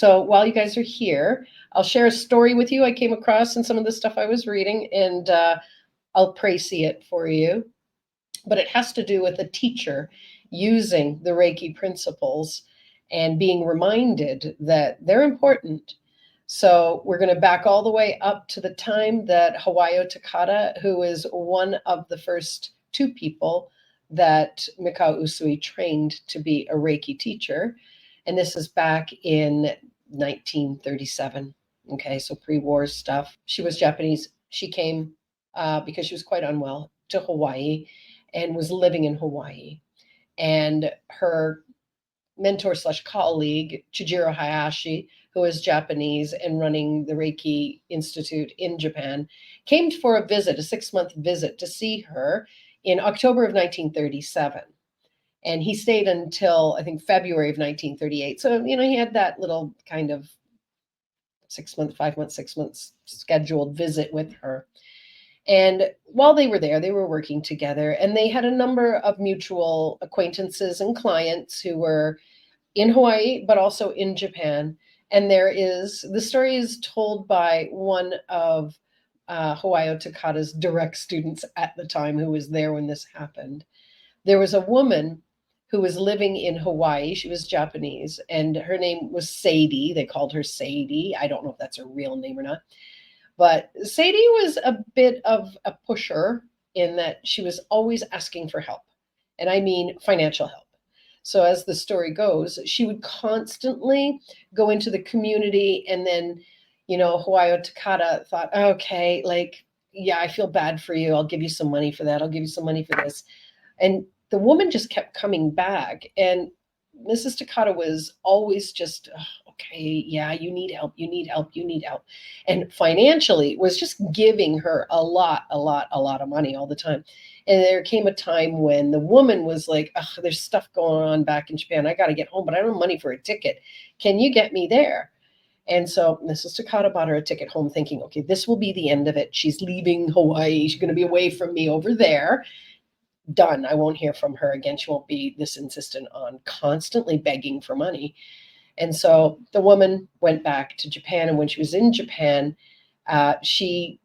So while you guys are here, I'll share a story with you I came across in some of the stuff I was reading, and I'll précis it for you. But it has to do with a teacher using the Reiki principles and being reminded that they're important. So we're going to back all the way up to the time that Hawayo Takata, who is one of the first two people that Mikao Usui trained to be a Reiki teacher. And this is back in 1937. Okay, so pre-war stuff. She was Japanese. She came because she was quite unwell to Hawaii and was living in Hawaii. And her mentor slash colleague, Chijiro Hayashi, who is Japanese and running the Reiki Institute in Japan, came for a visit, a 6-month visit to see her in October of 1937. And he stayed until, I think, February of 1938. So, he had that little kind of 5 months, 6 months scheduled visit with her. And while they were there, they were working together, and they had a number of mutual acquaintances and clients who were in Hawaii, but also in Japan. And the story is told by one of Hawayo Takata's direct students at the time, who was there when this happened. There was a woman who was living in Hawaii. She was Japanese, and her name was Sadie. They called her Sadie. I don't know if that's her real name or not. But Sadie was a bit of a pusher in that she was always asking for help. And I mean financial help. So as the story goes, she would constantly go into the community, and then, Hawayo Takata thought, okay, yeah, I feel bad for you. I'll give you some money for that. I'll give you some money for this. And the woman just kept coming back. And Mrs. Takata was always just, okay, yeah, you need help, you need help, you need help. And financially was just giving her a lot of money all the time. And there came a time when the woman was like, there's stuff going on back in Japan. I got to get home, but I don't have money for a ticket. Can you get me there? And so Mrs. Takata bought her a ticket home thinking, okay, this will be the end of it. She's leaving Hawaii. She's going to be away from me over there. Done. I won't hear from her again. She won't be this insistent on constantly begging for money. And so the woman went back to Japan. And when she was in Japan, she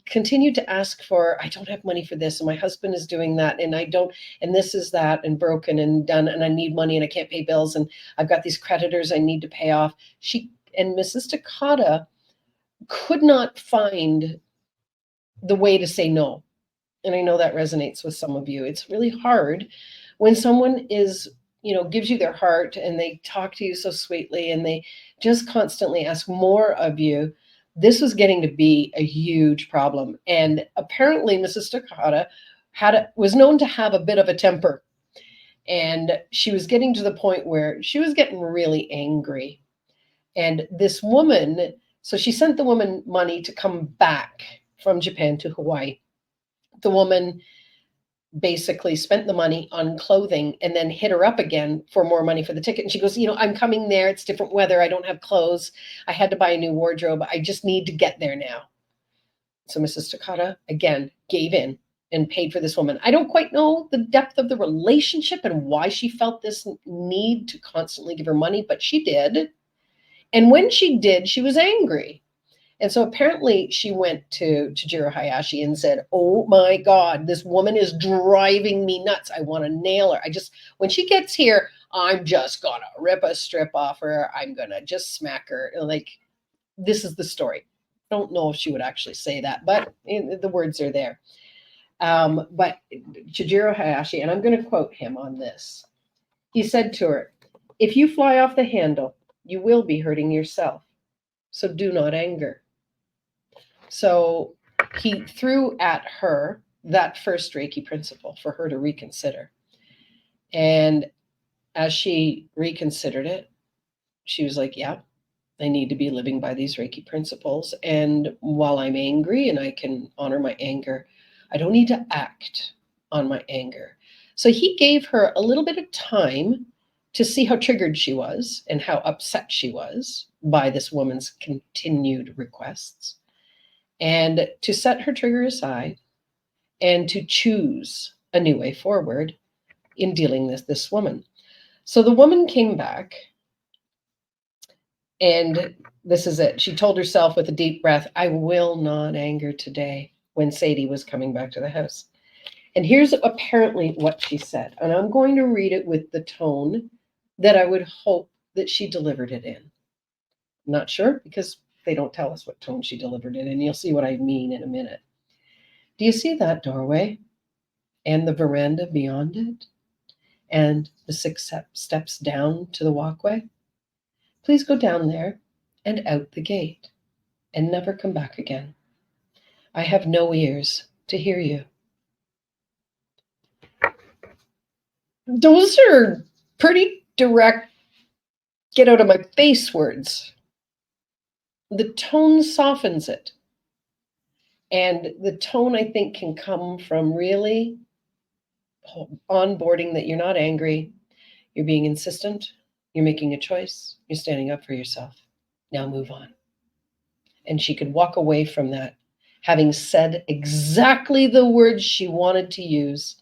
continued to ask for, I don't have money for this, and my husband is doing that, and I don't, and this is that, and broken and done, and I need money, and I can't pay bills, and I've got these creditors I need to pay off. And Mrs. Takata could not find the way to say no. And I know that resonates with some of you. It's really hard when someone gives you their heart, and they talk to you so sweetly, and they just constantly ask more of you. This was getting to be a huge problem. And apparently Mrs. Takata was known to have a bit of a temper. And she was getting to the point where she was getting really angry. And this woman, so she sent the woman money to come back from Japan to Hawaii. The woman basically spent the money on clothing and then hit her up again for more money for the ticket. And she goes, I'm coming there. It's different weather. I don't have clothes. I had to buy a new wardrobe. I just need to get there now. So Mrs. Takata, again, gave in and paid for this woman. I don't quite know the depth of the relationship and why she felt this need to constantly give her money, but she did. And when she did, she was angry. And so apparently she went to Chijiro Hayashi and said, oh my God, this woman is driving me nuts. I want to nail her. When she gets here, I'm just going to rip a strip off her. I'm going to just smack her. This is the story. I don't know if she would actually say that, but the words are there. But Chijiro Hayashi, and I'm going to quote him on this. He said to her, if you fly off the handle, you will be hurting yourself. So do not anger. So he threw at her that first Reiki principle for her to reconsider. And as she reconsidered it, she was like, yeah, I need to be living by these Reiki principles. And while I'm angry and I can honor my anger, I don't need to act on my anger. So he gave her a little bit of time to see how triggered she was and how upset she was by this woman's continued requests, and to set her trigger aside and to choose a new way forward in dealing with this woman. So the woman came back, And this is it. She told herself with a deep breath, I will not anger today, when Sadie was coming back to the house. And here's apparently what she said. And I'm going to read it with the tone that I would hope that she delivered it in. I'm not sure because they don't tell us what tone she delivered it in. You'll see what I mean in a minute. Do you see that doorway and the veranda beyond it and the 6 steps down to the walkway? Please go down there and out the gate and never come back again. I have no ears to hear you. Those are pretty direct, get out of my face words. The tone softens it. And the tone, I think, can come from really onboarding that you're not angry, you're being insistent, you're making a choice, you're standing up for yourself. Now move on. And she could walk away from that, having said exactly the words she wanted to use,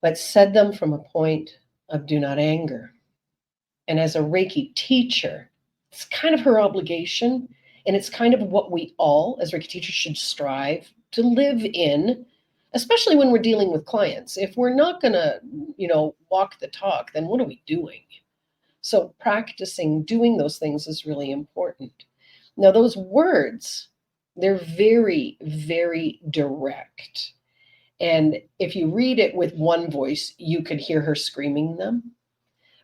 but said them from a point of do not anger. And as a Reiki teacher, it's kind of her obligation, and it's kind of what we all, as Reiki teachers, should strive to live in, especially when we're dealing with clients. If we're not going to, walk the talk, then what are we doing? So practicing doing those things is really important. Now, those words, they're very, very direct. And if you read it with one voice, you could hear her screaming them.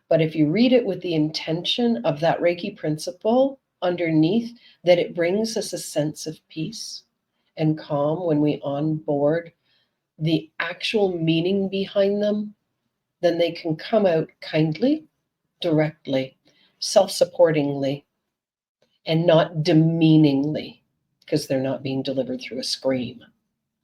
But if you read it with the intention of that Reiki principle underneath, that it brings us a sense of peace and calm when we onboard the actual meaning behind them, then they can come out kindly, directly, self-supportingly, and not demeaningly, because they're not being delivered through a scream.